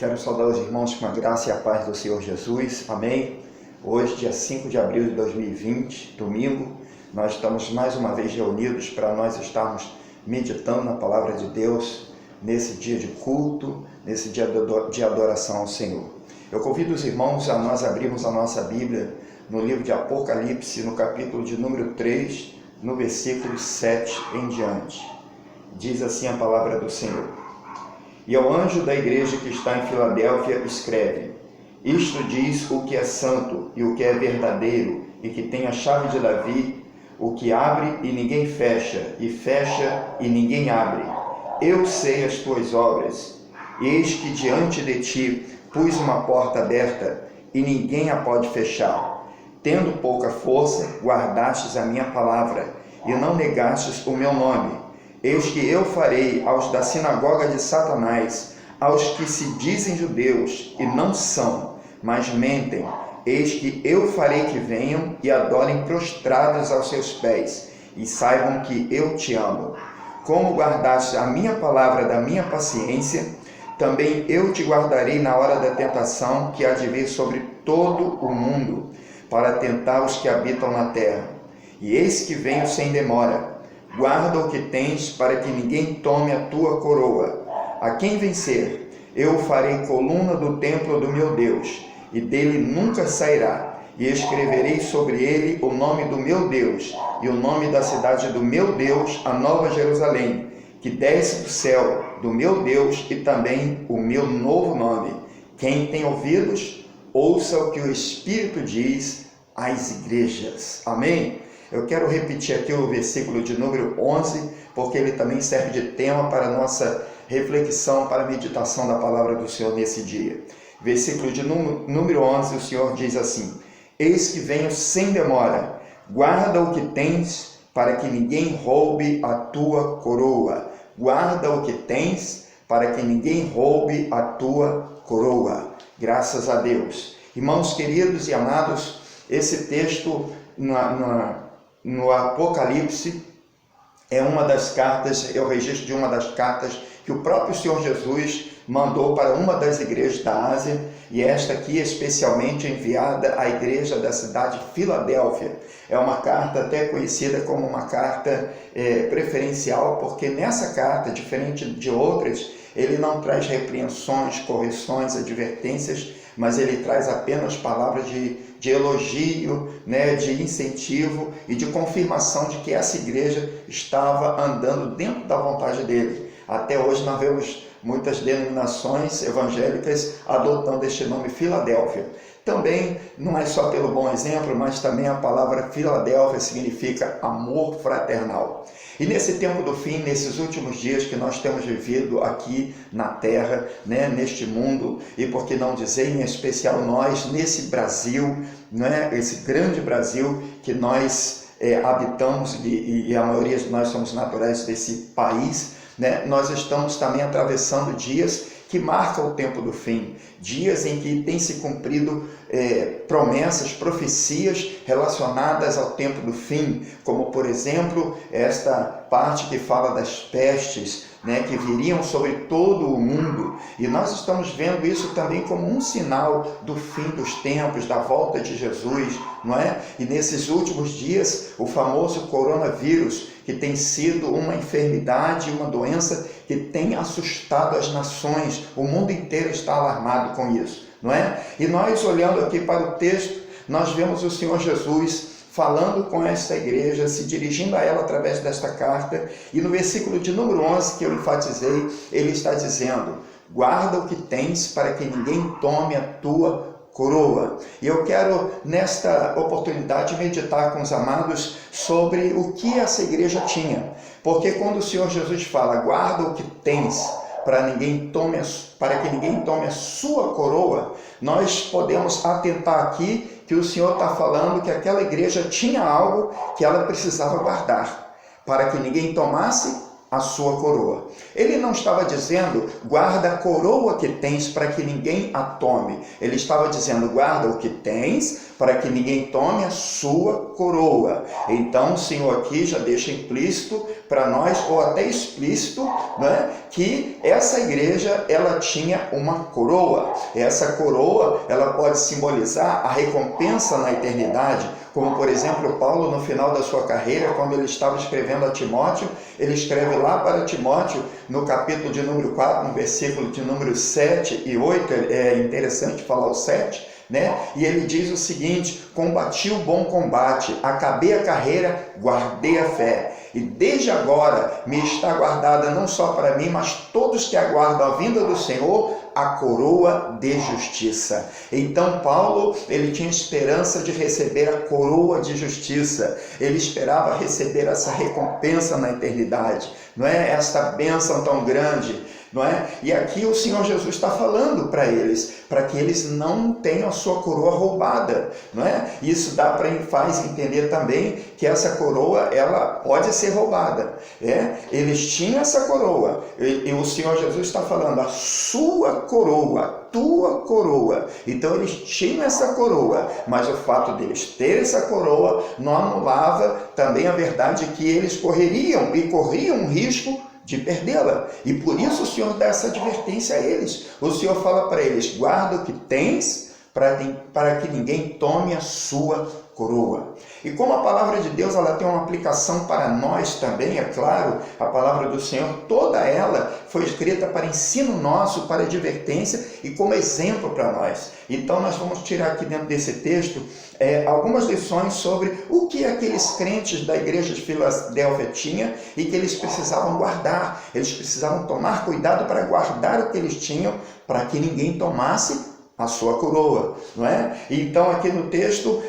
Quero saudar os irmãos com a graça e a paz do Senhor Jesus. Amém. Hoje, dia 5 de abril de 2020, domingo, nós estamos mais uma vez reunidos para nós estarmos meditando na palavra de Deus nesse dia de culto, nesse dia de adoração ao Senhor. Eu convido os irmãos a nós abrirmos a nossa Bíblia no livro de Apocalipse, no capítulo de número 3, no versículo 7 em diante. Diz assim a palavra do Senhor. E ao anjo da igreja que está em Filadélfia escreve: Isto diz o que é santo e o que é verdadeiro, e que tem a chave de Davi, o que abre e ninguém fecha, e fecha e ninguém abre. Eu sei as tuas obras, eis que diante de ti pus uma porta aberta, e ninguém a pode fechar. Tendo pouca força, guardastes a minha palavra, e não negastes o meu nome. Eis que eu farei aos da sinagoga de Satanás, aos que se dizem judeus e não são, mas mentem, eis que eu farei que venham e adorem prostrados aos seus pés, e saibam que eu te amo. Como guardaste a minha palavra da minha paciência, também eu te guardarei na hora da tentação que há de vir sobre todo o mundo, para tentar os que habitam na terra. E eis que venho sem demora. Guarda o que tens, para que ninguém tome a tua coroa. A quem vencer, eu farei coluna do templo do meu Deus, e dele nunca sairá. E escreverei sobre ele o nome do meu Deus, e o nome da cidade do meu Deus, a nova Jerusalém, que desce do céu, do meu Deus, e também o meu novo nome. Quem tem ouvidos, ouça o que o Espírito diz às igrejas. Amém? Eu quero repetir aqui o versículo de número 11, porque ele também serve de tema para a nossa reflexão, para a meditação da palavra do Senhor nesse dia. Versículo de número 11, o Senhor diz assim: Eis que venho sem demora, guarda o que tens, para que ninguém roube a tua coroa. Guarda o que tens, para que ninguém roube a tua coroa. Graças a Deus. Irmãos queridos e amados, esse texto no Apocalipse é uma das cartas, é o registro de uma das cartas que o próprio Senhor Jesus mandou para uma das igrejas da Ásia, e esta aqui especialmente enviada à igreja da cidade de Filadélfia. É uma carta até conhecida como uma carta preferencial, porque nessa carta, diferente de outras, ele não traz repreensões, correções, advertências, mas ele traz apenas palavras de elogio, de incentivo e de confirmação de que essa igreja estava andando dentro da vontade dele. Até hoje nós vemos muitas denominações evangélicas adotando este nome Filadélfia. Também não é só pelo bom exemplo, mas também a palavra Filadélfia significa amor fraternal. E nesse tempo do fim, nesses últimos dias que nós temos vivido aqui na Terra, neste mundo, e por que não dizer, em especial nós, nesse Brasil, esse grande Brasil que nós habitamos, e a maioria de nós somos naturais desse país, nós estamos também atravessando dias que marcam o tempo do fim, dias em que tem se cumprido promessas, profecias relacionadas ao tempo do fim, como por exemplo, esta parte que fala das pestes, que viriam sobre todo o mundo, e nós estamos vendo isso também como um sinal do fim dos tempos, da volta de Jesus, não é? E nesses últimos dias, o famoso coronavírus, que tem sido uma enfermidade, uma doença que tem assustado as nações, o mundo inteiro está alarmado com isso, não é? E nós, olhando aqui para o texto, nós vemos o Senhor Jesus falando com esta igreja, se dirigindo a ela através desta carta, e no versículo de número 11, que eu enfatizei, ele está dizendo: guarda o que tens, para que ninguém tome a tua coroa. E eu quero, nesta oportunidade, meditar com os amados sobre o que essa igreja tinha. Porque quando o Senhor Jesus fala, guarda o que tens, para que ninguém tome a sua coroa, nós podemos atentar aqui que o Senhor está falando que aquela igreja tinha algo que ela precisava guardar, para que ninguém tomasse a sua coroa. Ele não estava dizendo, guarda a coroa que tens para que ninguém a tome. Ele estava dizendo, guarda o que tens para que ninguém tome a sua coroa. Então o Senhor aqui já deixa implícito para nós, ou até explícito, né, que essa igreja, ela tinha uma coroa. Essa coroa, ela pode simbolizar a recompensa na eternidade, como por exemplo Paulo no final da sua carreira, quando ele estava escrevendo a Timóteo, ele escreve lá para Timóteo, no capítulo de número 4, no versículo de número 7 e 8, é interessante falar o 7, né? E ele diz o seguinte, combati o bom combate, acabei a carreira, guardei a fé. E desde agora me está guardada não só para mim, mas todos que aguardam a vinda do Senhor, a coroa de justiça. Então Paulo, ele tinha esperança de receber a coroa de justiça. Ele esperava receber essa recompensa na eternidade. Não é esta bênção tão grande, não é? E aqui o Senhor Jesus está falando para eles, para que eles não tenham a sua coroa roubada, não é? Isso faz entender também que essa coroa, ela pode ser roubada, é? Eles tinham essa coroa, e o Senhor Jesus está falando, a sua coroa, a tua coroa. Então eles tinham essa coroa, mas o fato deles terem essa coroa não anulava também a verdade que eles corriam um risco de perdê-la. E por isso o Senhor dá essa advertência a eles. O Senhor fala para eles, guarda o que tens para que ninguém tome a sua coroa. E como a palavra de Deus, ela tem uma aplicação para nós também, é claro, a palavra do Senhor, toda ela foi escrita para ensino nosso, para advertência e como exemplo para nós. Então nós vamos tirar aqui dentro desse texto algumas lições sobre o que aqueles crentes da igreja de Filadélfia tinham e que eles precisavam guardar. Eles precisavam tomar cuidado para guardar o que eles tinham, para que ninguém tomasse a sua coroa, não é? Então aqui no texto,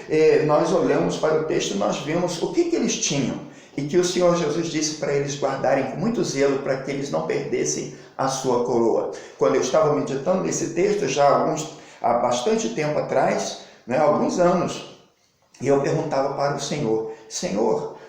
nós olhamos para o texto e nós vemos o que eles tinham e que o Senhor Jesus disse para eles guardarem com muito zelo para que eles não perdessem a sua coroa. Quando eu estava meditando nesse texto, há bastante tempo atrás, né, alguns anos, e eu perguntava para o Senhor,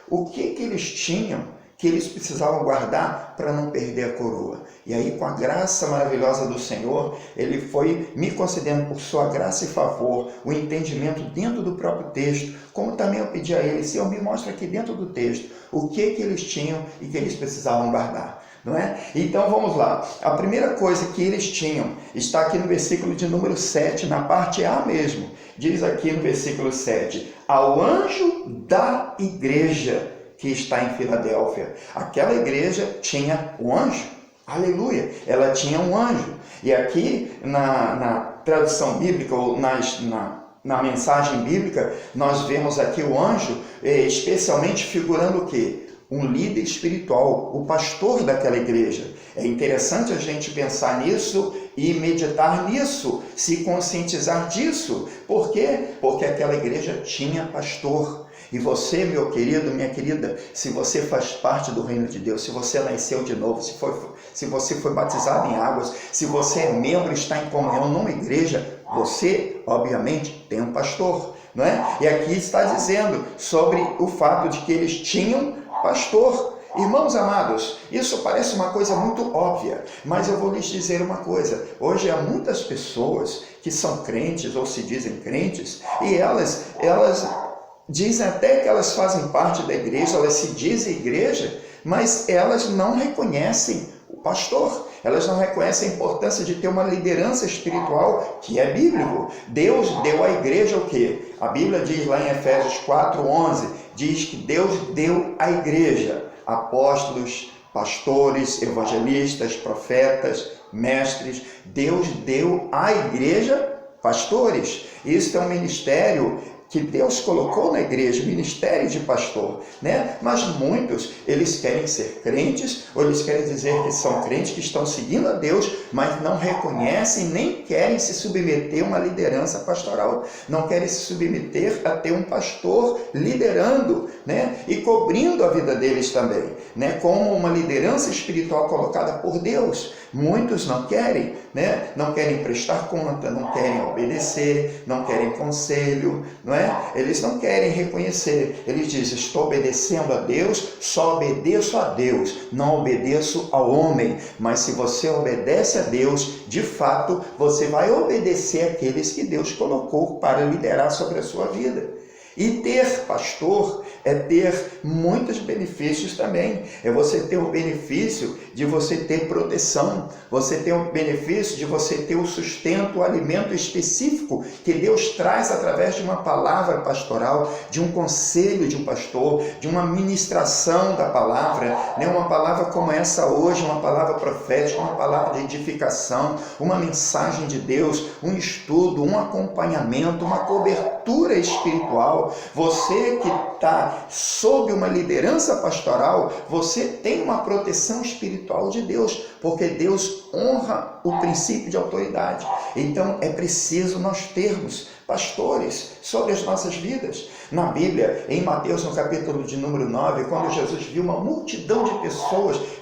o que eles tinham que eles precisavam guardar para não perder a coroa? E aí, com a graça maravilhosa do Senhor, ele foi me concedendo por sua graça e favor o entendimento dentro do próprio texto, como também eu pedi a ele, Senhor, me mostra aqui dentro do texto o que eles tinham e que eles precisavam guardar. Não é? Então vamos lá, a primeira coisa que eles tinham está aqui no versículo de número 7, na parte A mesmo, diz aqui no versículo 7, ao anjo da igreja que está em Filadélfia. Aquela igreja tinha um anjo, aleluia, ela tinha um anjo, e aqui na tradução bíblica, ou na mensagem bíblica, nós vemos aqui o anjo, especialmente figurando o quê? Um líder espiritual, o pastor daquela igreja. É interessante a gente pensar nisso e meditar nisso, se conscientizar disso. Por quê? Porque aquela igreja tinha pastor. E você, meu querido, minha querida, se você faz parte do reino de Deus, se você nasceu de novo, se você foi batizado em águas, se você é membro, está em comunhão numa igreja, você, obviamente, tem um pastor, não é? E aqui está dizendo sobre o fato de que eles tinham pastor. Irmãos amados, isso parece uma coisa muito óbvia, mas eu vou lhes dizer uma coisa. Hoje há muitas pessoas que são crentes ou se dizem crentes e elas dizem até que elas fazem parte da igreja, elas se dizem igreja, mas elas não reconhecem o pastor. Elas não reconhecem a importância de ter uma liderança espiritual que é bíblico. Deus deu à igreja o quê? A Bíblia diz lá em Efésios 4:11, diz que Deus deu à igreja apóstolos, pastores, evangelistas, profetas, mestres. Deus deu à igreja pastores. Isso é um ministério que Deus colocou na igreja, ministério de pastor, né? Mas muitos, eles querem ser crentes, ou eles querem dizer que são crentes, que estão seguindo a Deus, mas não reconhecem, nem querem se submeter a uma liderança pastoral, não querem se submeter a ter um pastor liderando, né? E cobrindo a vida deles também, né? Como uma liderança espiritual colocada por Deus, Muitos não querem, né? Não querem prestar conta, não querem obedecer, não querem conselho, não é? Eles não querem reconhecer. Eles dizem: estou obedecendo a Deus, só obedeço a Deus, não obedeço ao homem. Mas se você obedece a Deus, de fato, você vai obedecer àqueles que Deus colocou para liderar sobre a sua vida. E ter pastor é ter muitos benefícios também. É você ter o benefício de você ter proteção, você ter o benefício de você ter o sustento, o alimento específico que Deus traz através de uma palavra pastoral, de um conselho de um pastor, de uma ministração da palavra, né? Uma palavra como essa hoje, uma palavra profética, uma palavra de edificação, uma mensagem de Deus, um estudo, um acompanhamento, uma cobertura espiritual. Você que está sob uma liderança pastoral, você tem uma proteção espiritual de Deus, porque Deus honra o princípio de autoridade. Então é preciso nós termos pastores sobre as nossas vidas. Na Bíblia, em Mateus, no capítulo de número 9, quando Jesus viu uma multidão de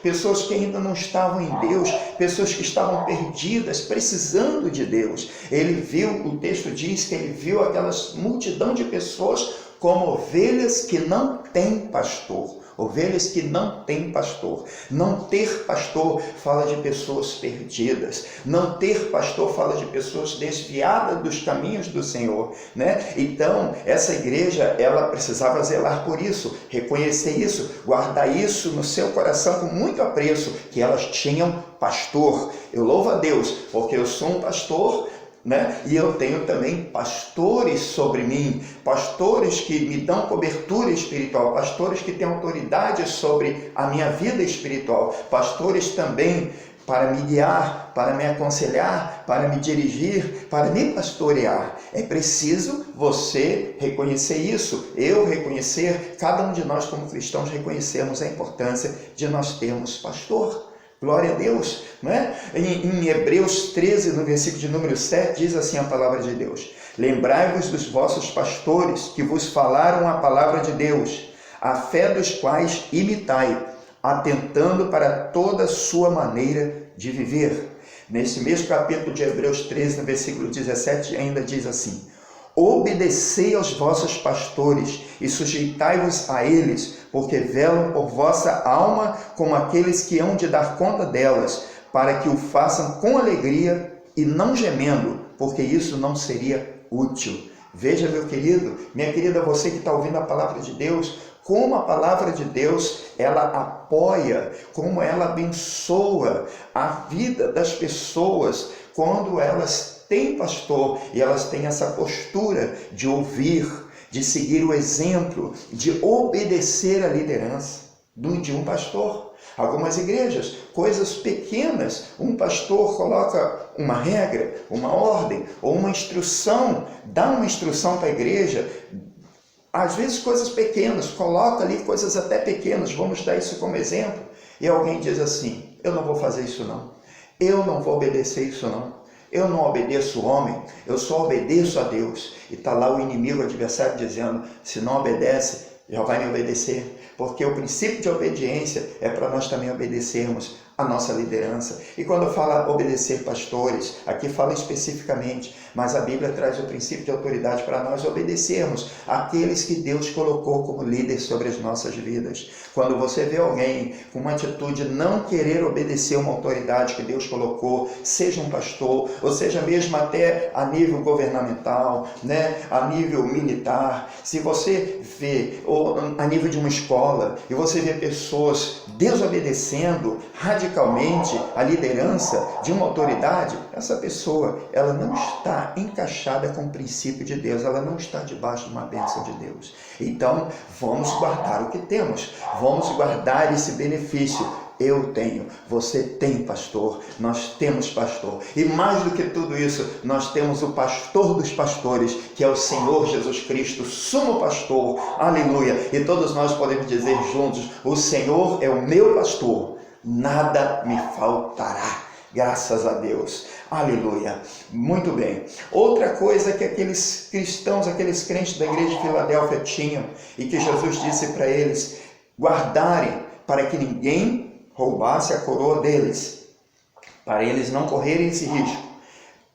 pessoas que ainda não estavam em Deus, pessoas que estavam perdidas, precisando de Deus, ele viu, o texto diz que ele viu aquelas multidão de pessoas como ovelhas que não têm pastor. Ovelhas que não têm pastor. Não ter pastor fala de pessoas perdidas. Não ter pastor fala de pessoas desviadas dos caminhos do Senhor, né? Então, essa igreja, ela precisava zelar por isso, reconhecer isso, guardar isso no seu coração com muito apreço, que elas tinham pastor. Eu louvo a Deus, porque eu sou um pastor, né? E eu tenho também pastores sobre mim, pastores que me dão cobertura espiritual, pastores que têm autoridade sobre a minha vida espiritual, pastores também para me guiar, para me aconselhar, para me dirigir, para me pastorear. É preciso você reconhecer isso, eu reconhecer, cada um de nós como cristãos reconhecermos a importância de nós termos pastor. Glória a Deus, não é? Em Hebreus 13, no versículo de número 7, diz assim a palavra de Deus: lembrai-vos dos vossos pastores, que vos falaram a palavra de Deus, a fé dos quais imitai, atentando para toda a sua maneira de viver. Nesse mesmo capítulo de Hebreus 13, no versículo 17, ainda diz assim: obedecei aos vossos pastores e sujeitai-vos a eles, porque velam por vossa alma como aqueles que hão de dar conta delas, para que o façam com alegria e não gemendo, porque isso não seria útil. Veja, meu querido, minha querida, você que está ouvindo a palavra de Deus, como a palavra de Deus, ela apoia, como ela abençoa a vida das pessoas, quando elas têm pastor e elas têm essa postura de ouvir, de seguir o exemplo, de obedecer à liderança de um pastor. Algumas igrejas, coisas pequenas, um pastor coloca uma regra, uma ordem ou uma instrução, dá uma instrução para a igreja, às vezes coisas pequenas, coloca ali coisas até pequenas, vamos dar isso como exemplo, e alguém diz assim: eu não vou fazer isso não, eu não vou obedecer isso não. Eu não obedeço o homem, eu só obedeço a Deus. E está lá o inimigo, o adversário, dizendo: se não obedece, já vai me obedecer. Porque o princípio de obediência é para nós também obedecermos a nossa liderança. E quando fala obedecer pastores, aqui fala especificamente, mas a Bíblia traz o princípio de autoridade para nós obedecermos àqueles que Deus colocou como líder sobre as nossas vidas. Quando você vê alguém com uma atitude de não querer obedecer uma autoridade que Deus colocou, seja um pastor, ou seja mesmo até a nível governamental, né, a nível militar, se você vê, ou a nível de uma escola, e você vê pessoas desobedecendo radicalmente a liderança de uma autoridade, essa pessoa, ela não está encaixada com o princípio de Deus, ela não está debaixo de uma bênção de Deus. Então, vamos guardar o que temos, vamos guardar esse benefício. Eu tenho, você tem pastor, nós temos pastor. E mais do que tudo isso, nós temos o pastor dos pastores, que é o Senhor Jesus Cristo, sumo pastor, aleluia. E todos nós podemos dizer juntos: o Senhor é o meu pastor, nada me faltará. Graças a Deus, aleluia. Muito bem. Outra coisa que aqueles cristãos, aqueles crentes da igreja de Filadélfia tinham, e que Jesus disse para eles guardarem, para que ninguém roubasse a coroa deles. para eles não correrem esse risco.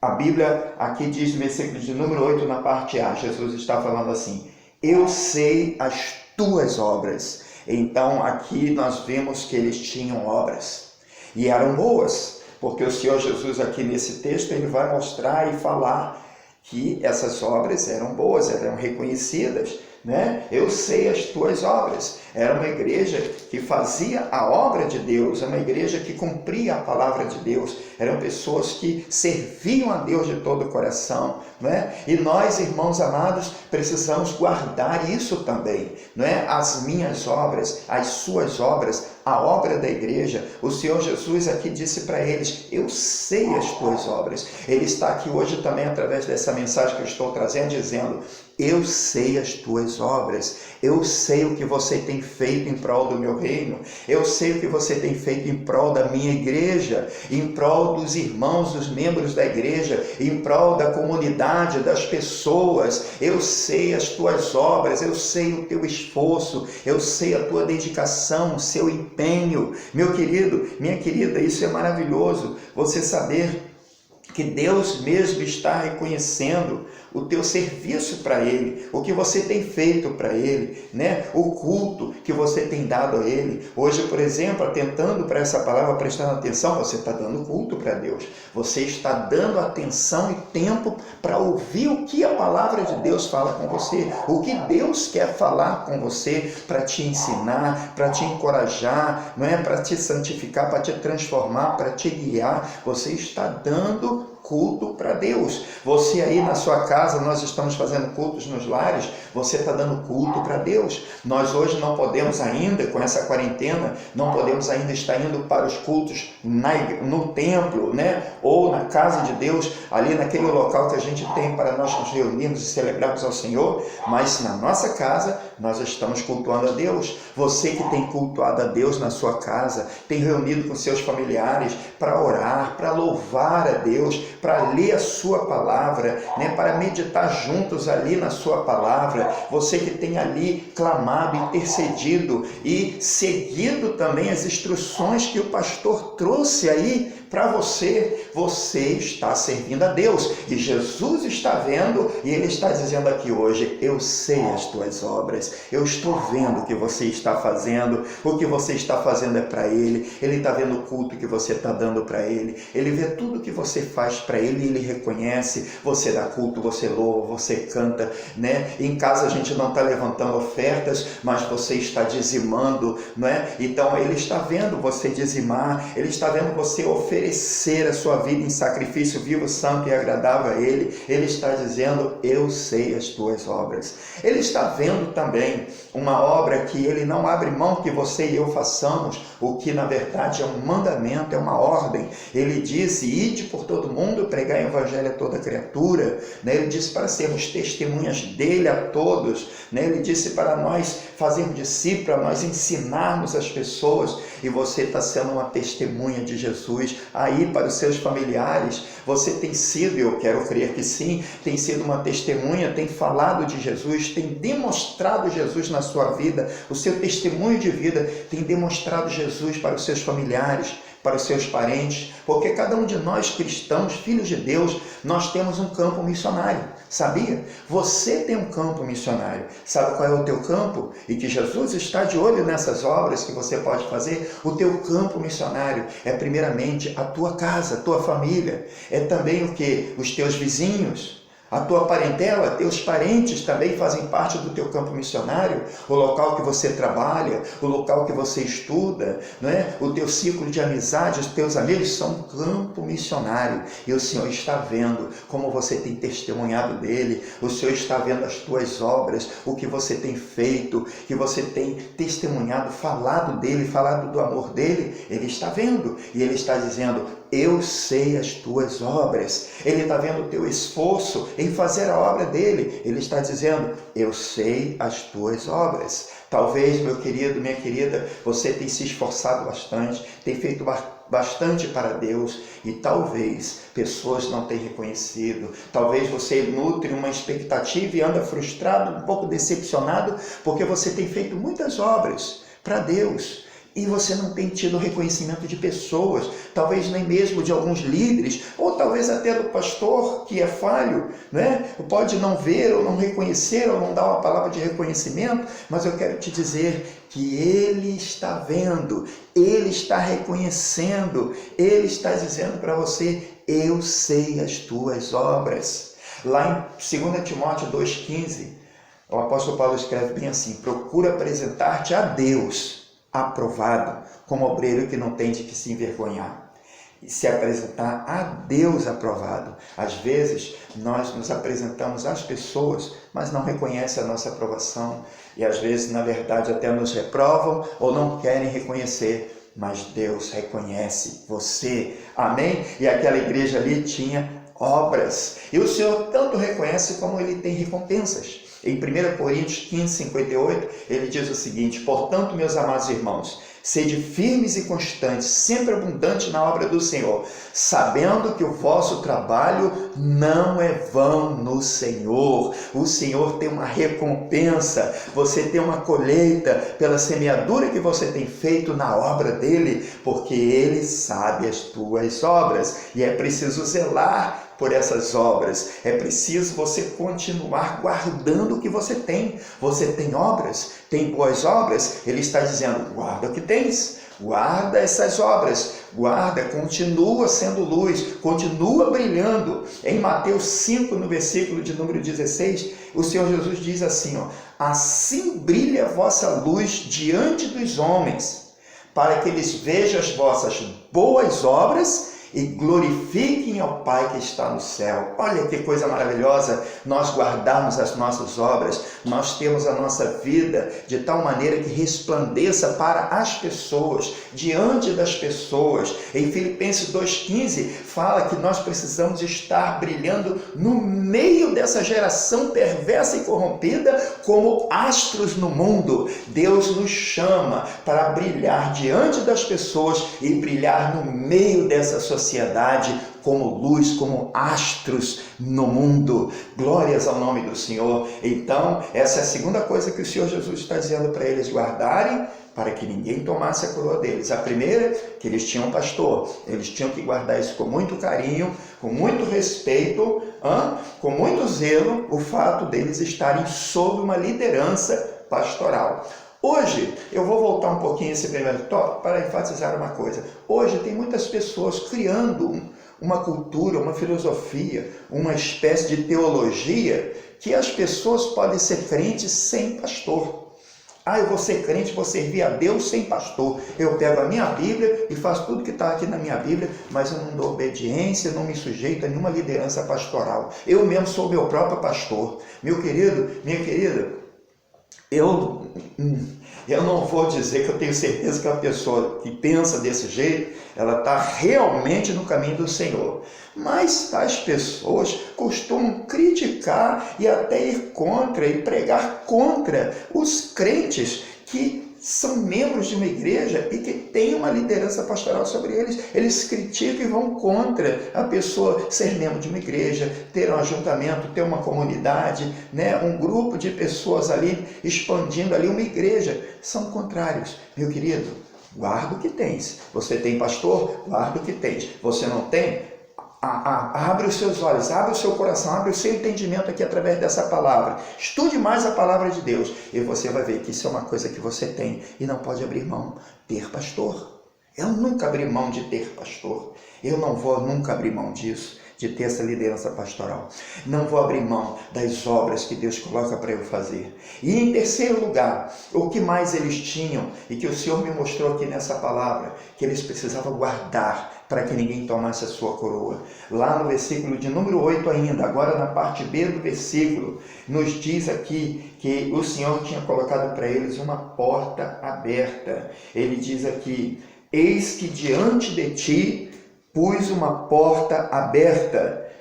A Bíblia aqui diz no versículo de número 8, na parte A, Jesus está falando assim: eu sei as tuas obras. Então aqui nós vemos que eles tinham obras e eram boas, porque o Senhor Jesus aqui nesse texto ele vai mostrar e falar que essas obras eram boas, eram reconhecidas, né? Eu sei as tuas obras. Era uma igreja que fazia a obra de Deus, uma igreja que cumpria a palavra de Deus, eram pessoas que serviam a Deus de todo o coração, né? E nós, irmãos amados, precisamos guardar isso também, né? As minhas obras, as suas obras, a obra da igreja. O Senhor Jesus aqui disse para eles: eu sei as tuas obras. Ele está aqui hoje também através dessa mensagem que eu estou trazendo, dizendo: eu sei as tuas obras, eu sei o que você tem feito em prol do meu reino, eu sei o que você tem feito em prol da minha igreja, em prol dos irmãos, dos membros da igreja, em prol da comunidade, das pessoas. Eu sei as tuas obras, eu sei o teu esforço, eu sei a tua dedicação, o seu empenho. Meu querido, minha querida, isso é maravilhoso, você saber que Deus mesmo está reconhecendo o teu serviço para Ele, o que você tem feito para Ele, né? O culto que você tem dado a Ele. Hoje, por exemplo, atentando para essa palavra, prestando atenção, você está dando culto para Deus. Você está dando atenção e tempo para ouvir o que a palavra de Deus fala com você, o que Deus quer falar com você, para te ensinar, para te encorajar, não é? Para te santificar, para te transformar, para te guiar. Você está dando culto para Deus. Você aí na sua casa, nós estamos fazendo cultos nos lares, você está dando culto para Deus. Nós hoje não podemos ainda, com essa quarentena, não podemos ainda estar indo para os cultos no templo, né? Ou na casa de Deus, ali naquele local que a gente tem para nós nos reunirmos e celebrarmos ao Senhor, mas na nossa casa nós estamos cultuando a Deus. Você que tem cultuado a Deus na sua casa, tem reunido com seus familiares para orar, para louvar a Deus, para ler a sua palavra, né? Para meditar juntos ali na sua palavra. Você que tem ali clamado, intercedido e seguido também as instruções que o pastor trouxe aí para você, você está servindo a Deus e Jesus está vendo e Ele está dizendo aqui hoje: eu sei as tuas obras, eu estou vendo o que você está fazendo, o que você está fazendo é para Ele, Ele está vendo o culto que você está dando para Ele, Ele vê tudo que você faz para Ele e Ele reconhece. Você dá culto, você louva, você canta, né? Em casa a gente não está levantando ofertas, mas você está dizimando, não é? Então Ele está vendo você dizimar, Ele está vendo você oferecer a sua vida em sacrifício vivo, santo e agradável a Ele. Ele está dizendo: eu sei as tuas obras. Ele está vendo também uma obra que Ele não abre mão que você e eu façamos, o que na verdade é um mandamento, é uma ordem. Ele disse: ide por todo mundo, pregar o evangelho a toda criatura, né? Ele disse para sermos testemunhas dele a todos, né? Ele disse para nós fazermos discípulos, para nós ensinarmos as pessoas, e você está sendo uma testemunha de Jesus aí para os seus familiares. Você tem sido, eu quero crer que sim, tem sido uma testemunha, tem falado de Jesus, tem demonstrado Jesus na sua vida. O seu testemunho de vida tem demonstrado Jesus para os seus familiares, para os seus parentes, porque cada um de nós cristãos, filhos de Deus, nós temos um campo missionário, sabia? Você tem um campo missionário. Sabe qual é o teu campo? E que Jesus está de olho nessas obras que você pode fazer. O teu campo missionário é primeiramente a tua casa, a tua família, é também o que? Os teus vizinhos, a tua parentela, teus parentes também fazem parte do teu campo missionário, o local que você trabalha, o local que você estuda, não é? O teu ciclo de amizade, os teus amigos são um campo missionário, e o Senhor está vendo como você tem testemunhado dele, o Senhor está vendo as tuas obras, o que você tem feito, que você tem testemunhado, falado dele, falado do amor dele. Ele está vendo, e ele está dizendo: eu sei as tuas obras. Ele está vendo o teu esforço em fazer a obra dele. Ele está dizendo: eu sei as tuas obras. Talvez, meu querido, minha querida, você tenha se esforçado bastante, tem feito bastante para Deus, e talvez pessoas não tenham reconhecido. Talvez você nutre uma expectativa e anda frustrado, um pouco decepcionado, porque você tem feito muitas obras para Deus e você não tem tido reconhecimento de pessoas, talvez nem mesmo de alguns líderes, ou talvez até do pastor que é falho, né? Pode não ver ou não reconhecer ou não dar uma palavra de reconhecimento, mas eu quero te dizer que Ele está vendo, Ele está reconhecendo, Ele está dizendo para você: eu sei as tuas obras. Lá em 2 Timóteo 2,15, o apóstolo Paulo escreve bem assim: procura apresentar-te a Deus aprovado, como obreiro que não tem de que se envergonhar. E se apresentar a Deus aprovado. Às vezes, nós nos apresentamos às pessoas, mas não reconhecem a nossa aprovação. E às vezes, na verdade, até nos reprovam ou não querem reconhecer. Mas Deus reconhece você. Amém? E aquela igreja ali tinha obras. E o Senhor tanto reconhece como Ele tem recompensas. Em 1 Coríntios 15, 58, ele diz o seguinte: portanto, meus amados irmãos, sede firmes e constantes, sempre abundantes na obra do Senhor, sabendo que o vosso trabalho não é vão no Senhor. O Senhor tem uma recompensa, você tem uma colheita pela semeadura que você tem feito na obra dele, porque Ele sabe as tuas obras, e é preciso zelar por essas obras. É preciso você continuar guardando o que você tem. Você tem obras, tem boas obras, ele está dizendo: guarda o que tens, guarda essas obras, guarda, continua sendo luz, continua brilhando. Em Mateus 5, no versículo de número 16, o Senhor Jesus diz assim, assim brilha a vossa luz diante dos homens, para que eles vejam as vossas boas obras e glorifiquem ao Pai que está no céu. Olha que coisa maravilhosa nós guardarmos as nossas obras, nós temos a nossa vida de tal maneira que resplandeça para as pessoas, diante das pessoas. Em Filipenses 2,15 fala que nós precisamos estar brilhando no meio dessa geração perversa e corrompida como astros no mundo. Deus nos chama para brilhar diante das pessoas e brilhar no meio dessa sociedade como luz, como astros no mundo. Glórias ao nome do Senhor. Então, essa é a segunda coisa que o Senhor Jesus está dizendo para eles guardarem, para que ninguém tomasse a coroa deles. A primeira, que eles tinham um pastor. Eles tinham que guardar isso com muito carinho, com muito respeito, com muito zelo, o fato deles estarem sob uma liderança pastoral. Hoje, eu vou voltar um pouquinho esse primeiro tópico para enfatizar uma coisa. Hoje tem muitas pessoas criando uma cultura, uma filosofia, uma espécie de teologia que as pessoas podem ser crentes sem pastor. Eu vou ser crente, vou servir a Deus sem pastor. Eu pego a minha Bíblia e faço tudo que está aqui na minha Bíblia, mas eu não dou obediência, não me sujeito a nenhuma liderança pastoral. Eu mesmo sou meu próprio pastor. Meu querido, minha querida, eu não vou dizer que eu tenho certeza que a pessoa que pensa desse jeito, ela está realmente no caminho do Senhor. Mas tais pessoas costumam criticar e até ir contra e pregar contra os crentes que são membros de uma igreja e que tem uma liderança pastoral sobre eles. Eles criticam e vão contra a pessoa ser membro de uma igreja, ter um ajuntamento, ter uma comunidade, né? Um grupo de pessoas ali, expandindo ali uma igreja. São contrários. Meu querido, guarda o que tens. Você tem pastor? Guarda o que tens. Você não tem? Abre os seus olhos, abre o seu coração, abre o seu entendimento aqui através dessa palavra. Estude mais a palavra de Deus e você vai ver que isso é uma coisa que você tem e não pode abrir mão. Ter pastor. Eu nunca abri mão de ter pastor. Eu não vou nunca abrir mão disso, de ter essa liderança pastoral. Não vou abrir mão das obras que Deus coloca para eu fazer. E em terceiro lugar, o que mais eles tinham e que o Senhor me mostrou aqui nessa palavra, que eles precisavam guardar para que ninguém tomasse a sua coroa. Lá no versículo de número 8 ainda, agora na parte B do versículo, nos diz aqui que o Senhor tinha colocado para eles uma porta aberta. Ele diz aqui: eis que diante de ti pus uma porta aberta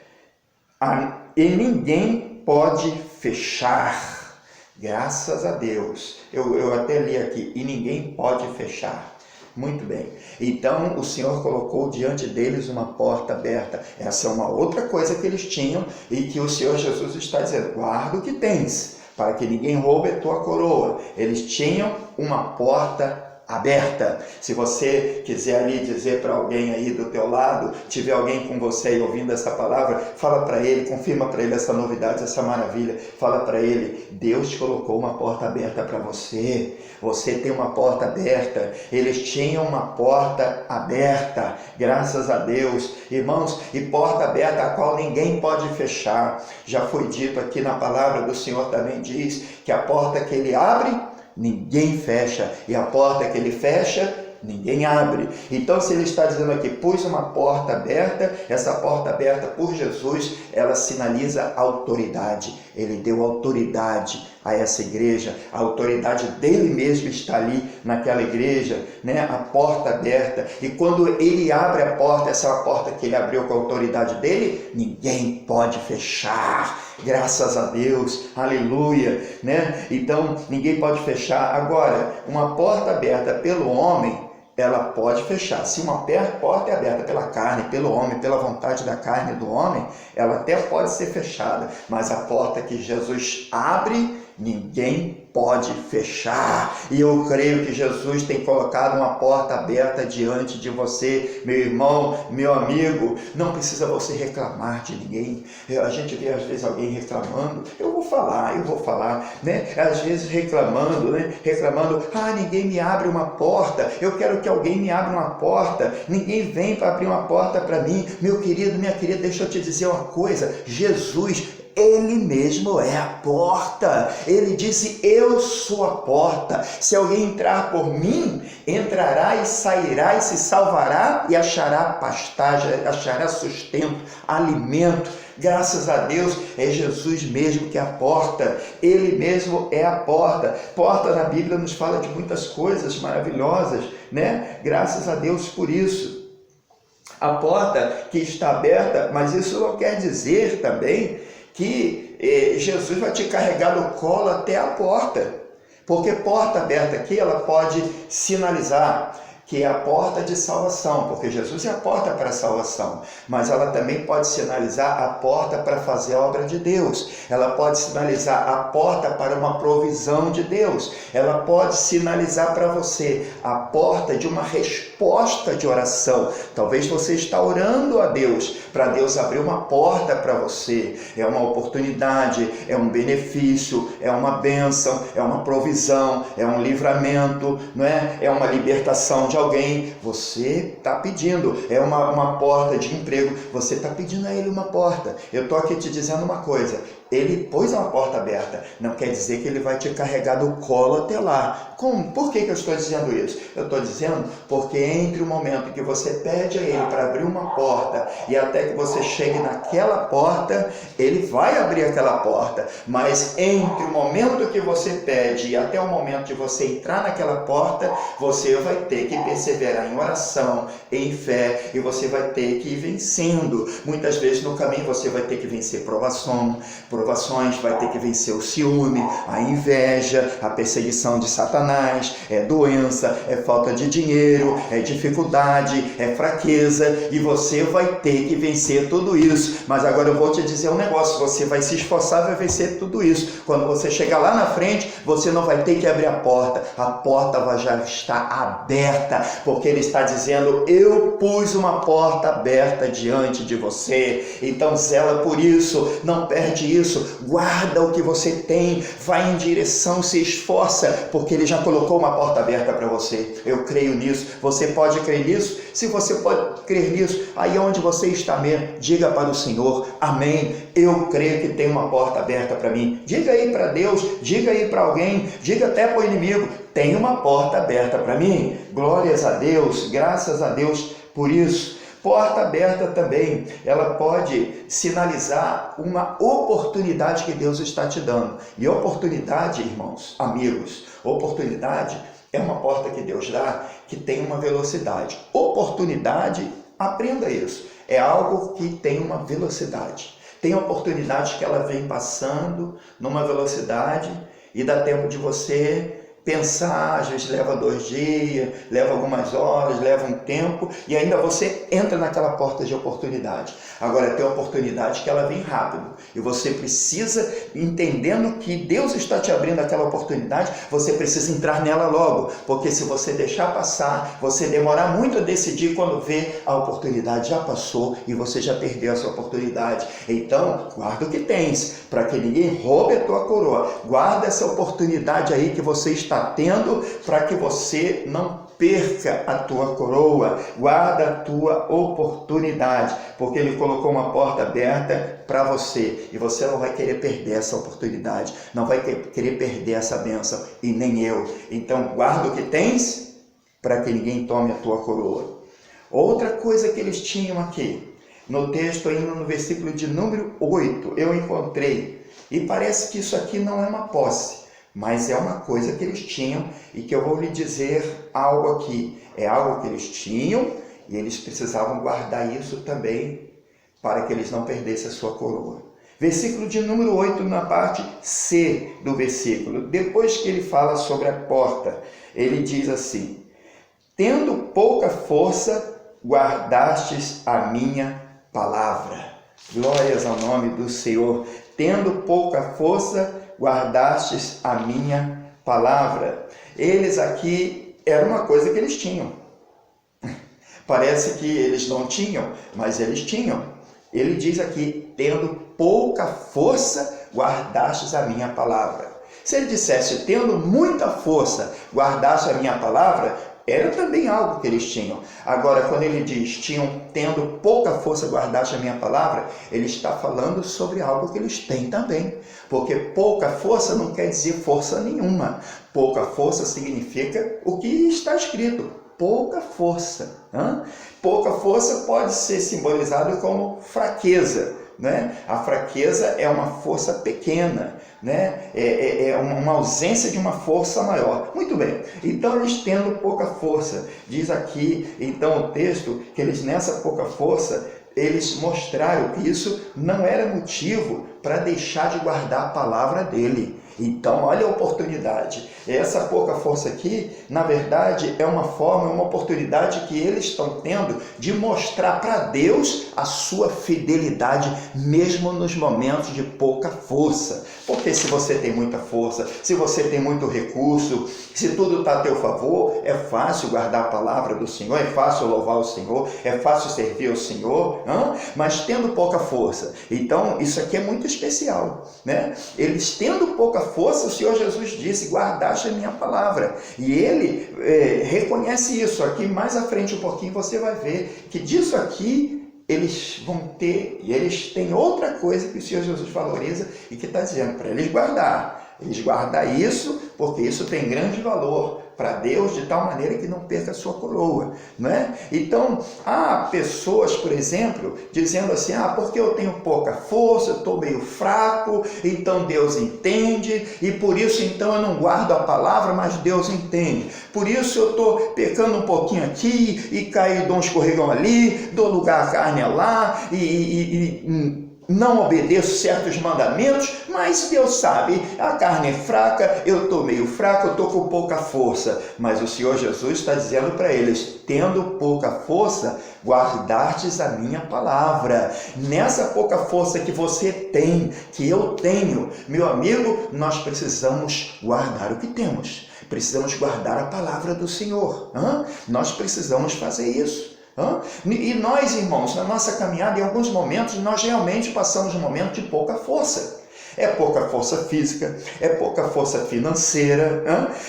e ninguém pode fechar. Graças a Deus. Eu até li aqui, e ninguém pode fechar. Muito bem. Então, o Senhor colocou diante deles uma porta aberta. Essa é uma outra coisa que eles tinham e que o Senhor Jesus está dizendo: guarda o que tens, para que ninguém roube a tua coroa. Eles tinham uma porta aberta. Se você quiser ali dizer para alguém aí do teu lado, tiver alguém com você aí ouvindo essa palavra, fala para ele, confirma para ele essa novidade, essa maravilha. Fala para ele, Deus te colocou uma porta aberta para você. Você tem uma porta aberta. Eles tinham uma porta aberta, graças a Deus, irmãos, e porta aberta a qual ninguém pode fechar. Já foi dito aqui na palavra do Senhor, também diz que a porta que ele abre, ninguém fecha, e a porta que ele fecha, ninguém abre. Então, se ele está dizendo aqui, pus uma porta aberta, essa porta aberta por Jesus, ela sinaliza autoridade. Ele deu autoridade a essa igreja, a autoridade dele mesmo está ali naquela igreja, né? A porta aberta. E quando ele abre a porta, essa porta que ele abriu com a autoridade dele, ninguém pode fechar. Graças a Deus, aleluia, né? Então, ninguém pode fechar. Agora, uma porta aberta pelo homem, ela pode fechar. Se uma porta é aberta pela carne, pelo homem, pela vontade da carne do homem, ela até pode ser fechada, mas a porta que Jesus abre, ninguém pode fechar. E eu creio que Jesus tem colocado uma porta aberta diante de você, meu irmão, meu amigo. Não precisa você reclamar de ninguém. A gente vê às vezes alguém reclamando, eu vou falar, né? Às vezes reclamando, ninguém me abre uma porta, eu quero que alguém me abra uma porta, ninguém vem para abrir uma porta para mim. Meu querido, minha querida, deixa eu te dizer uma coisa, Jesus, ele mesmo é a porta. Ele disse, eu sou a porta. Se alguém entrar por mim, entrará e sairá e se salvará e achará pastagem, achará sustento, alimento. Graças a Deus, é Jesus mesmo que é a porta. Ele mesmo é a porta. Porta na Bíblia nos fala de muitas coisas maravilhosas, né? Graças a Deus por isso. A porta que está aberta, mas isso não quer dizer também que Jesus vai te carregar no colo até a porta, porque porta aberta aqui, ela pode sinalizar que é a porta de salvação, porque Jesus é a porta para a salvação, mas ela também pode sinalizar a porta para fazer a obra de Deus, ela pode sinalizar a porta para uma provisão de Deus, ela pode sinalizar para você a porta de uma resposta de oração. Talvez você está orando a Deus, para Deus abrir uma porta para você, é uma oportunidade, é um benefício, é uma bênção, é uma provisão, é um livramento, não é? É uma libertação de alguém, você está pedindo, é uma porta de emprego, você está pedindo a ele uma porta. Eu estou aqui te dizendo uma coisa, ele pôs uma porta aberta, não quer dizer que ele vai te carregar do colo até lá. Como? Por que eu estou dizendo isso? Eu estou dizendo porque entre o momento que você pede a ele para abrir uma porta e até que você chegue naquela porta, ele vai abrir aquela porta, mas entre o momento que você pede e até o momento de você entrar naquela porta, você vai ter que perseverar em oração, em fé, e você vai ter que ir vencendo. Muitas vezes no caminho você vai ter que vencer provações, vai ter que vencer o ciúme, a inveja, a perseguição de Satanás, é doença, é falta de dinheiro, é dificuldade, é fraqueza, e você vai ter que vencer tudo isso. Mas agora eu vou te dizer um negócio, você vai se esforçar e vai vencer tudo isso. Quando você chegar lá na frente, você não vai ter que abrir a porta vai já estar aberta, porque ele está dizendo, eu pus uma porta aberta diante de você. Então zela por isso, não perde isso, guarda o que você tem, vai em direção, se esforça, porque ele já colocou uma porta aberta para você. Eu creio nisso. Você pode crer nisso? Se você pode crer nisso, aí onde você está mesmo, diga para o Senhor, amém, eu creio que tem uma porta aberta para mim. Diga aí para Deus, diga aí para alguém, diga até para o inimigo, tem uma porta aberta para mim. Glórias a Deus, graças a Deus por isso. Porta aberta também, ela pode sinalizar uma oportunidade que Deus está te dando. E oportunidade, irmãos, amigos, oportunidade é uma porta que Deus dá que tem uma velocidade. Oportunidade, aprenda isso, é algo que tem uma velocidade. Tem oportunidade que ela vem passando numa velocidade e dá tempo de você pensar, às vezes leva 2 dias, leva algumas horas, leva um tempo, e ainda você entra naquela porta de oportunidade. Agora, tem oportunidade que ela vem rápido, e você precisa, entendendo que Deus está te abrindo aquela oportunidade, você precisa entrar nela logo, porque se você deixar passar, você demorar muito a decidir, quando vê, a oportunidade já passou e você já perdeu essa oportunidade. Então, guarda o que tens, para que ninguém roube a tua coroa. Guarda essa oportunidade aí que você está tendo, para que você não perca a tua coroa. Guarda a tua oportunidade, porque Ele colocou uma porta aberta para você, e você não vai querer perder essa oportunidade, não vai querer perder essa bênção, e nem eu. Então, guarda o que tens, para que ninguém tome a tua coroa. Outra coisa que eles tinham aqui, no texto ainda no versículo de número 8, eu encontrei, e parece que isso aqui não é uma posse, mas é uma coisa que eles tinham, e que eu vou lhe dizer algo aqui. É algo que eles tinham, e eles precisavam guardar isso também, para que eles não perdessem a sua coroa. Versículo de número 8, na parte C do versículo, depois que ele fala sobre a porta, ele diz assim: tendo pouca força, guardastes a minha palavra. Glórias ao nome do Senhor. Tendo pouca força, guardastes a minha palavra. Eles aqui, era uma coisa que eles tinham. Parece que eles não tinham, mas eles tinham. Ele diz aqui, tendo pouca força, guardastes a minha palavra. Se ele dissesse, tendo muita força, guardaste a minha palavra, era também algo que eles tinham. Agora, quando ele diz, tendo pouca força, guardaste a minha palavra, ele está falando sobre algo que eles têm também. Porque pouca força não quer dizer força nenhuma. Pouca força significa o que está escrito, pouca força. Pouca força pode ser simbolizado como fraqueza. Né? A fraqueza é uma força pequena, né? É uma ausência de uma força maior. Muito bem, então eles tendo pouca força, diz aqui então o texto que eles nessa pouca força, eles mostraram que isso não era motivo para deixar de guardar a palavra dele. Então, olha a oportunidade. Essa pouca força aqui, na verdade, é uma forma, uma oportunidade que eles estão tendo de mostrar para Deus a sua fidelidade, mesmo nos momentos de pouca força. Porque se você tem muita força, se você tem muito recurso, se tudo está a teu favor, é fácil guardar a palavra do Senhor, é fácil louvar o Senhor, é fácil servir ao Senhor, mas tendo pouca força. Então, isso aqui é muito especial, né? Eles tendo pouca força, o Senhor Jesus disse, guardaste a minha palavra. E ele reconhece isso. Aqui mais à frente um pouquinho você vai ver que disso aqui eles vão ter, e eles têm outra coisa que o Senhor Jesus valoriza e que está dizendo para eles guardar. Eles guardar isso, porque isso tem grande valor para Deus, de tal maneira que não perca a sua coroa, não é? Então, há pessoas, por exemplo, dizendo assim, porque eu tenho pouca força, eu estou meio fraco, então Deus entende, e por isso então eu não guardo a palavra, mas Deus entende. Por isso eu estou pecando um pouquinho aqui, e caio, dou um escorregão ali, dou lugar à carne lá, não obedeço certos mandamentos, mas Deus sabe, a carne é fraca, eu estou meio fraco, eu estou com pouca força. Mas o Senhor Jesus está dizendo para eles, tendo pouca força, guardastes a minha palavra. Nessa pouca força que você tem, que eu tenho, meu amigo, nós precisamos guardar o que temos. Precisamos guardar a palavra do Senhor. Nós precisamos fazer isso. E nós, irmãos, na nossa caminhada, em alguns momentos, nós realmente passamos um momento de pouca força. É pouca força física, é pouca força financeira,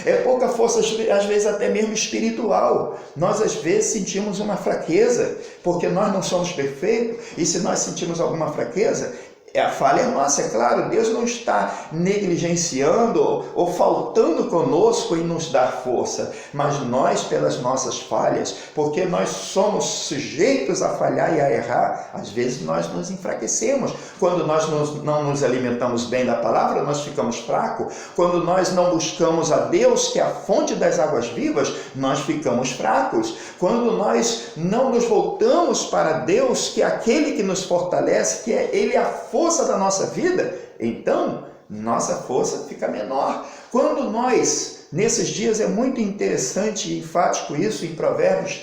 é pouca força, às vezes, até mesmo espiritual. Nós, às vezes, sentimos uma fraqueza, porque nós não somos perfeitos, e se nós sentimos alguma fraqueza, a falha é nossa, é claro. Deus não está negligenciando ou faltando conosco em nos dar força, mas nós, pelas nossas falhas, porque nós somos sujeitos a falhar e a errar, às vezes nós nos enfraquecemos. Quando nós não nos alimentamos bem da palavra, nós ficamos fracos. Quando nós não buscamos a Deus, que é a fonte das águas vivas, nós ficamos fracos. Quando nós não nos voltamos para Deus, que é aquele que nos fortalece, que é Ele a força da nossa vida, então nossa força fica menor. Quando nós nesses dias é muito interessante e enfático isso em Provérbios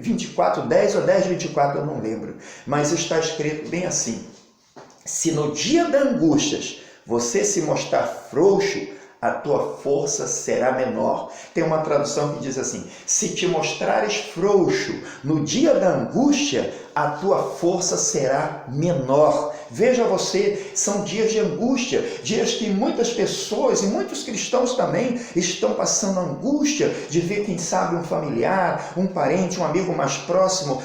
24:10 ou 10:24, eu não lembro, mas está escrito bem assim: se no dia da angústia você se mostrar frouxo, a tua força será menor. Tem uma tradução que diz assim: se te mostrares frouxo no dia da angústia, a tua força será menor. Veja você, são dias de angústia, dias que muitas pessoas e muitos cristãos também estão passando angústia de ver, quem sabe, um familiar, um parente, um amigo mais próximo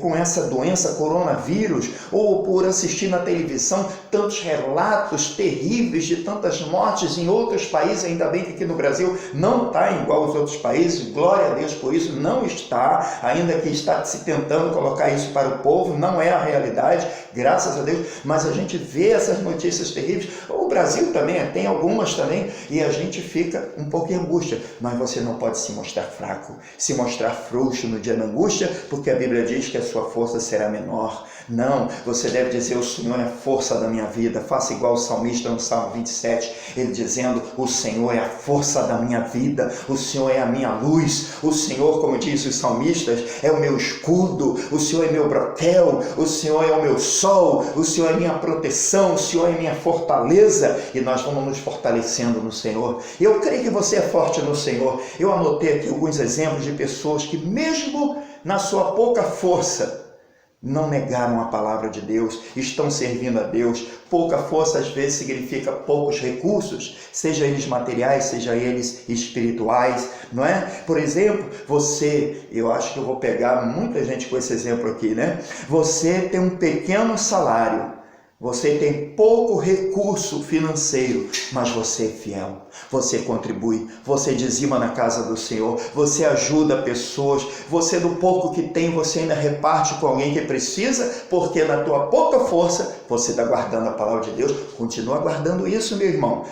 com essa doença, coronavírus, ou por assistir na televisão tantos relatos terríveis de tantas mortes em outros países. Ainda bem que aqui no Brasil não está igual aos outros países, glória a Deus por isso, não está, ainda que está se tentando colocar isso para o povo, não é a realidade, graças a Deus, mas a gente vê essas notícias terríveis. O Brasil também tem algumas também, e a gente fica um pouco em angústia, mas você não pode se mostrar fraco, se mostrar frouxo no dia da angústia, porque a Bíblia diz que a sua força será menor. Não, você deve dizer: o Senhor é a força da minha vida. Faça igual o salmista no Salmo 27, ele dizendo: o Senhor é a força da minha vida, o Senhor é a minha luz, o Senhor, como diz os salmistas, é o meu escudo, o Senhor é meu broquel, o Senhor é o meu sol, o Senhor é minha proteção, o Senhor é minha fortaleza. E nós vamos nos fortalecendo no Senhor. Eu creio que você é forte no Senhor. Eu anotei aqui alguns exemplos de pessoas que, mesmo na sua pouca força, não negaram a palavra de Deus, estão servindo a Deus. Pouca força às vezes significa poucos recursos, seja eles materiais, seja eles espirituais, não é? Por exemplo, eu acho que eu vou pegar muita gente com esse exemplo aqui, né? Você tem um pequeno salário, você tem pouco recurso financeiro, mas você é fiel, você contribui, você dizima na casa do Senhor, você ajuda pessoas, você do pouco que tem, você ainda reparte com alguém que precisa, porque na tua pouca força, você está guardando a palavra de Deus. Continua guardando isso, meu irmão.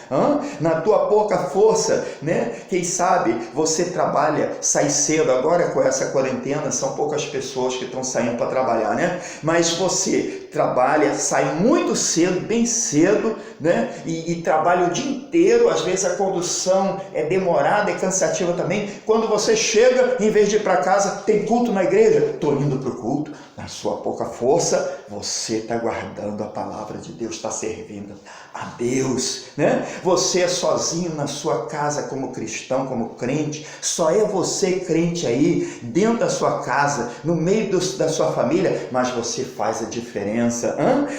Na tua pouca força, né? Quem sabe você trabalha, sai cedo, agora com essa quarentena, são poucas pessoas que estão saindo para trabalhar, né? Mas você trabalha, sai muito cedo, bem cedo, né? E trabalha o dia inteiro. Às vezes a condução é demorada, é cansativa também. Quando você chega, em vez de ir para casa, tem culto na igreja, estou indo para o culto. Na sua pouca força, você está guardando a palavra de Deus, está servindo a Deus, né? Você é sozinho na sua casa como cristão, como crente, só é você crente aí, dentro da sua casa, no meio da sua família, mas você faz a diferença.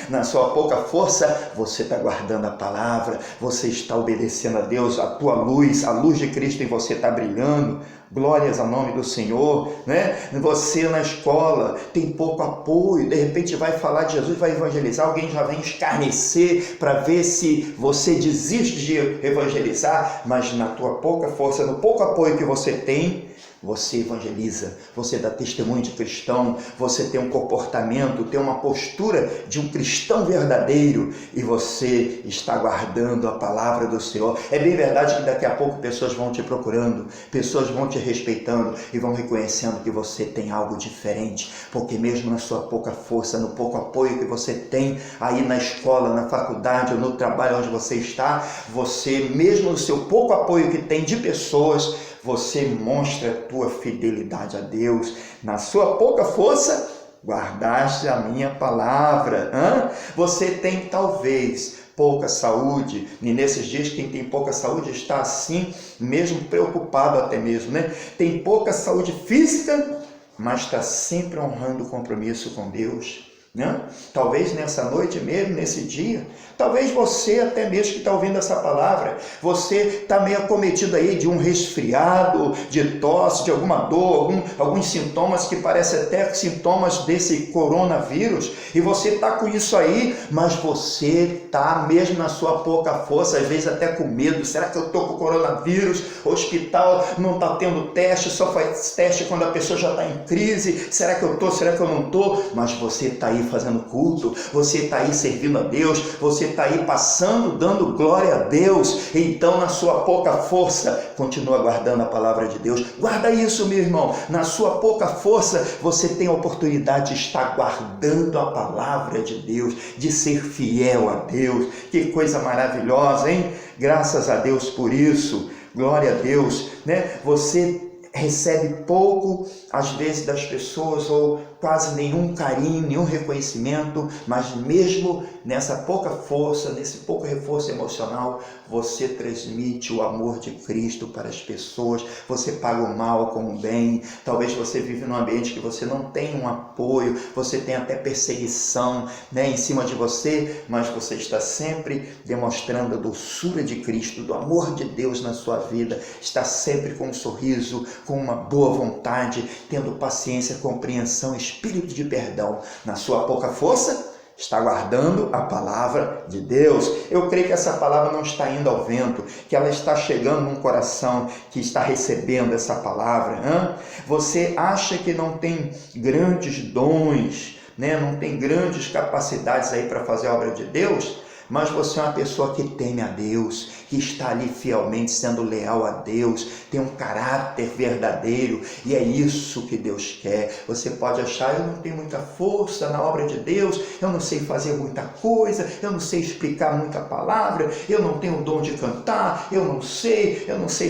Na sua pouca força, você está guardando a palavra, você está obedecendo a Deus, a tua luz, a luz de Cristo em você está brilhando. Glórias ao nome do Senhor, né? Você na escola tem pouco apoio, de repente vai falar de Jesus, vai evangelizar, alguém já vem escarnecer para ver se você desiste de evangelizar, mas na tua pouca força, no pouco apoio que você tem, você evangeliza, você dá testemunho de cristão, você tem um comportamento, tem uma postura de um cristão verdadeiro, e você está guardando a palavra do Senhor. É bem verdade que daqui a pouco pessoas vão te procurando, pessoas vão te respeitando e vão reconhecendo que você tem algo diferente, porque mesmo na sua pouca força, no pouco apoio que você tem aí na escola, na faculdade ou no trabalho onde você está, você mesmo no seu pouco apoio que tem de pessoas, você mostra a tua fidelidade a Deus. Na sua pouca força, guardaste a minha palavra. Você tem talvez pouca saúde, e nesses dias quem tem pouca saúde está assim, mesmo preocupado até mesmo, né? Tem pouca saúde física, mas está sempre honrando o compromisso com Deus, né? Talvez nessa noite mesmo, nesse dia, talvez você até mesmo que está ouvindo essa palavra, você está meio acometido aí de um resfriado, de tosse, de alguma dor, alguns sintomas que parecem até sintomas desse coronavírus, e você está com isso aí, mas você está mesmo na sua pouca força, às vezes até com medo. Será que eu estou com coronavírus? O hospital não está tendo teste, só faz teste quando a pessoa já está em crise. Será que eu estou? Será que eu não estou? Mas você está aí fazendo culto, você está aí servindo a Deus, você está aí passando, dando glória a Deus. Então, na sua pouca força, continua guardando a palavra de Deus. Guarda isso, meu irmão. Na sua pouca força, você tem a oportunidade de estar guardando a palavra de Deus, de ser fiel a Deus. Que coisa maravilhosa, hein? Graças a Deus por isso. glória a Deus, né? Você recebe pouco, às vezes, das pessoas, ou quase nenhum carinho, nenhum reconhecimento, mas mesmo nessa pouca força, nesse pouco reforço emocional, você transmite o amor de Cristo para as pessoas, você paga o mal com o bem. Talvez você vive num ambiente que você não tem um apoio, você tem até perseguição, né, em cima de você, mas você está sempre demonstrando a doçura de Cristo, do amor de Deus na sua vida, está sempre com um sorriso, com uma boa vontade, tendo paciência, compreensão, espírito de perdão. Na sua pouca força, está guardando a palavra de Deus. Eu creio que essa palavra não está indo ao vento, que ela está chegando num coração que está recebendo essa palavra. Você acha que não tem grandes dons, né? Não tem grandes capacidades aí para fazer a obra de Deus? Mas você é uma pessoa que teme a Deus, que está ali fielmente sendo leal a Deus, tem um caráter verdadeiro, e é isso que Deus quer. Você pode achar, eu não tenho muita força na obra de Deus, eu não sei fazer muita coisa, eu não sei explicar muita palavra, eu não tenho o dom de cantar, eu não sei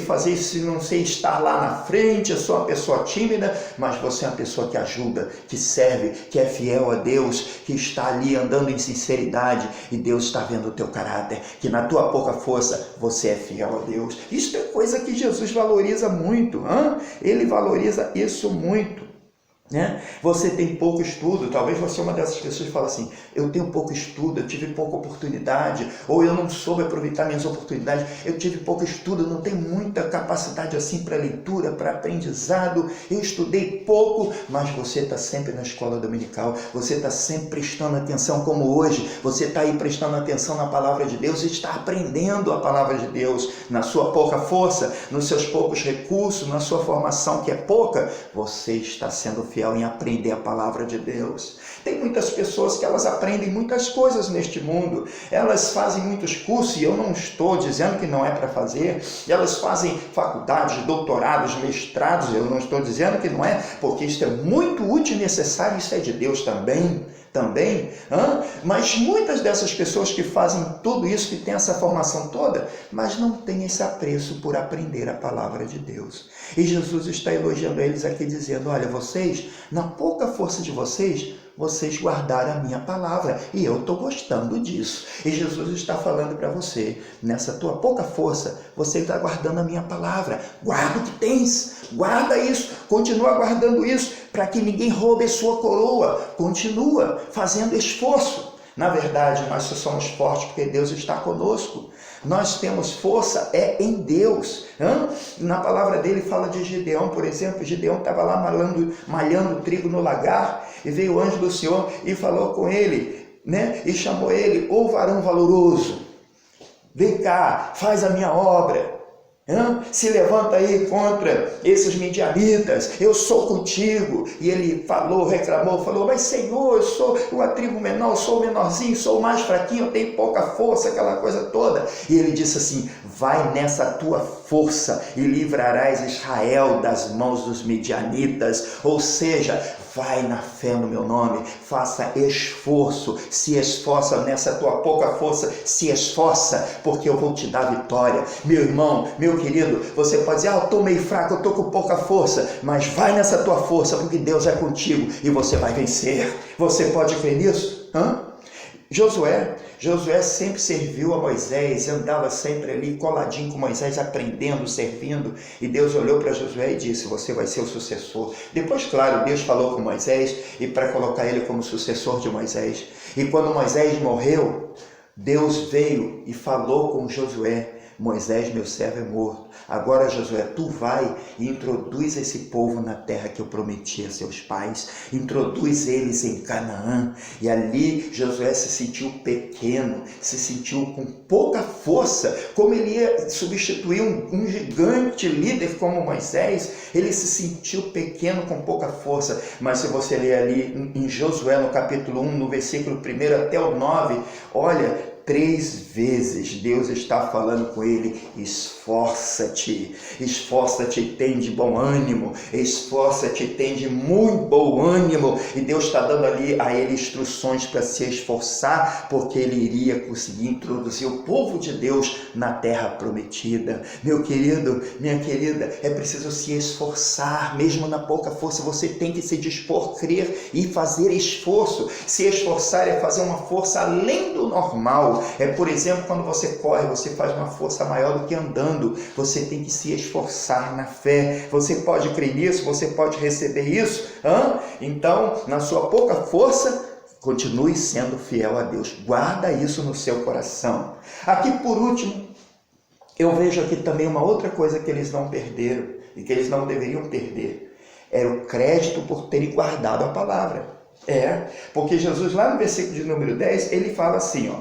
fazer isso, não sei estar lá na frente, eu sou uma pessoa tímida. Mas você é uma pessoa que ajuda, que serve, que é fiel a Deus, que está ali andando em sinceridade, e Deus está vendo o teu caráter, que na tua pouca força você é fiel a Deus. Isso é coisa que Jesus valoriza muito, Ele valoriza isso muito, né? Você tem pouco estudo, talvez você é uma dessas pessoas que fala assim, eu tenho pouco estudo, eu tive pouca oportunidade, ou eu não soube aproveitar minhas oportunidades, eu tive pouco estudo, eu não tenho muita capacidade assim para leitura, para aprendizado, eu estudei pouco. Mas você está sempre na escola dominical, você está sempre prestando atenção, como hoje, você está aí prestando atenção na palavra de Deus, e está aprendendo a palavra de Deus. Na sua pouca força, nos seus poucos recursos, na sua formação que é pouca, você está sendo fiel em aprender a palavra de Deus. Tem muitas pessoas que elas aprendem muitas coisas neste mundo, elas fazem muitos cursos, e eu não estou dizendo que não é para fazer, elas fazem faculdades, doutorados, mestrados, eu não estou dizendo que não é, porque isso é muito útil e necessário, isso é de Deus também, mas muitas dessas pessoas que fazem tudo isso, que têm essa formação toda, mas não têm esse apreço por aprender a palavra de Deus. E Jesus está elogiando eles aqui, dizendo, olha, vocês, na pouca força de vocês guardaram a minha palavra, e eu estou gostando disso. E Jesus está falando para você, nessa tua pouca força, você está guardando a minha palavra. Guarda o que tens, guarda isso, continua guardando isso, para que ninguém roube a sua coroa. Continua fazendo esforço. Na verdade, nós só somos fortes porque Deus está conosco. Nós temos força em Deus. Na palavra dele fala de Gideão, por exemplo. Gideão estava lá malhando trigo no lagar, e veio o anjo do Senhor e falou com ele, né? E chamou ele, ô varão valoroso, vem cá, faz a minha obra. Se levanta aí contra esses midianitas, eu sou contigo. E ele reclamou, mas Senhor, eu sou uma tribo menor, eu sou o menorzinho, sou o mais fraquinho, eu tenho pouca força, aquela coisa toda. E ele disse assim, vai nessa tua força e livrarás Israel das mãos dos midianitas. Ou seja, vai na fé no meu nome, faça esforço, se esforça nessa tua pouca força, se esforça, porque eu vou te dar vitória. Meu irmão, meu querido, você pode dizer, eu estou meio fraco, eu estou com pouca força, mas vai nessa tua força, porque Deus é contigo e você vai vencer. Você pode crer nisso? Josué sempre serviu a Moisés, andava sempre ali coladinho com Moisés, aprendendo, servindo, e Deus olhou para Josué e disse, você vai ser o sucessor. Depois, claro, Deus falou com Moisés, e para colocar ele como sucessor de Moisés. E quando Moisés morreu, Deus veio e falou com Josué, Moisés, meu servo, é morto. Agora, Josué, tu vai e introduz esse povo na terra que eu prometi a seus pais. Introduz eles em Canaã. E ali Josué se sentiu pequeno, se sentiu com pouca força. Como ele ia substituir um gigante líder como Moisés, ele se sentiu pequeno, com pouca força. Mas se você ler ali em Josué, no capítulo 1, no versículo 1 até o 9, olha, 3 vezes Deus está falando com ele: esforça-te, esforça-te, tem de bom ânimo, esforça-te, tem de muito bom ânimo. E Deus está dando ali a ele instruções para se esforçar, porque ele iria conseguir introduzir o povo de Deus na terra prometida. Meu querido, minha querida, é preciso se esforçar, mesmo na pouca força. Você tem que se dispor, crer e fazer esforço. Se esforçar é fazer uma força além do normal. É, por exemplo, quando você corre, você faz uma força maior do que andando. Você tem que se esforçar na fé. Você pode crer nisso, você pode receber isso. Então, na sua pouca força, continue sendo fiel a Deus. Guarda isso no seu coração. Aqui, por último, eu vejo aqui também uma outra coisa que eles não perderam e que eles não deveriam perder. Era o crédito por terem guardado a palavra. Porque Jesus, lá no versículo de número 10, ele fala assim,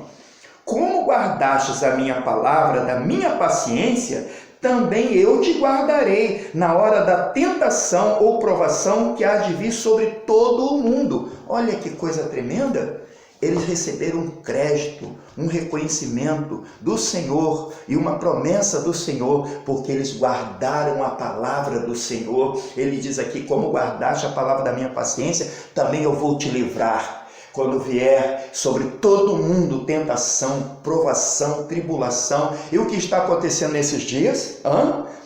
como guardastes a minha palavra da minha paciência, também eu te guardarei na hora da tentação ou provação que há de vir sobre todo o mundo. Olha que coisa tremenda! Eles receberam um crédito, um reconhecimento do Senhor e uma promessa do Senhor, porque eles guardaram a palavra do Senhor. Ele diz aqui, como guardaste a palavra da minha paciência, também eu vou te livrar. Quando vier sobre todo mundo tentação, provação, tribulação. E o que está acontecendo nesses dias?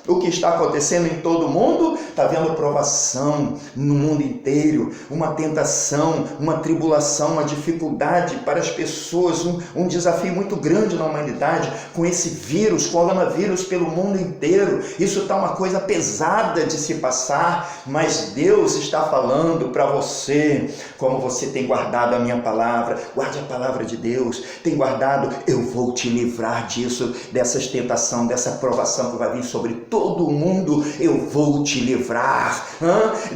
O que está acontecendo em todo mundo? Está vendo provação no mundo inteiro, uma tentação, uma tribulação, uma dificuldade para as pessoas, um desafio muito grande na humanidade, com esse vírus, coronavírus pelo mundo inteiro. Isso está uma coisa pesada de se passar, mas Deus está falando para você, como você tem guardado a minha palavra, guarde a palavra de Deus, tem guardado, eu vou te livrar disso, dessas tentação, dessa provação que vai vir sobre todo mundo, eu vou te livrar.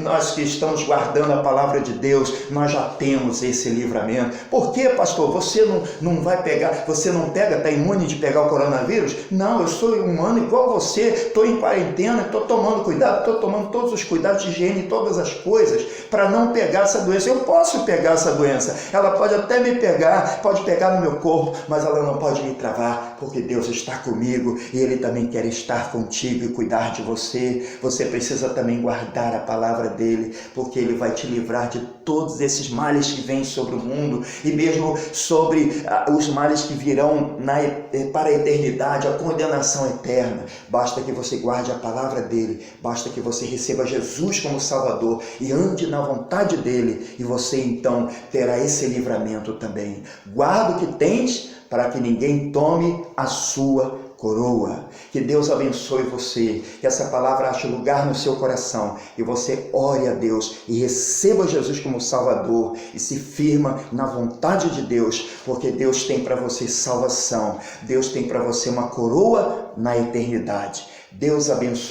Nós que estamos guardando a palavra de Deus, nós já temos esse livramento. Por que, pastor? Você não vai pegar, você não pega, está imune de pegar o coronavírus? Não, eu sou humano igual você, estou em quarentena, estou tomando cuidado, estou tomando todos os cuidados de higiene, todas as coisas, para não pegar essa doença. Eu posso pegar essa doença, ela pode até me pegar, pode pegar no meu corpo, mas ela não pode me travar, porque Deus está comigo e Ele também quer estar contigo e cuidar de você. Você precisa também guardar a palavra dele, porque ele vai te livrar de todos esses males que vêm sobre o mundo e mesmo sobre os males que virão para a eternidade, a condenação eterna. Basta que você guarde a palavra dele, basta que você receba Jesus como Salvador e ande na vontade dele, e você então terá esse livramento também. Guarda o que tens para que ninguém tome a sua coroa. Que Deus abençoe você, que essa palavra ache lugar no seu coração e você ore a Deus e receba Jesus como Salvador e se firma na vontade de Deus, porque Deus tem para você salvação, Deus tem para você uma coroa na eternidade. Deus abençoe.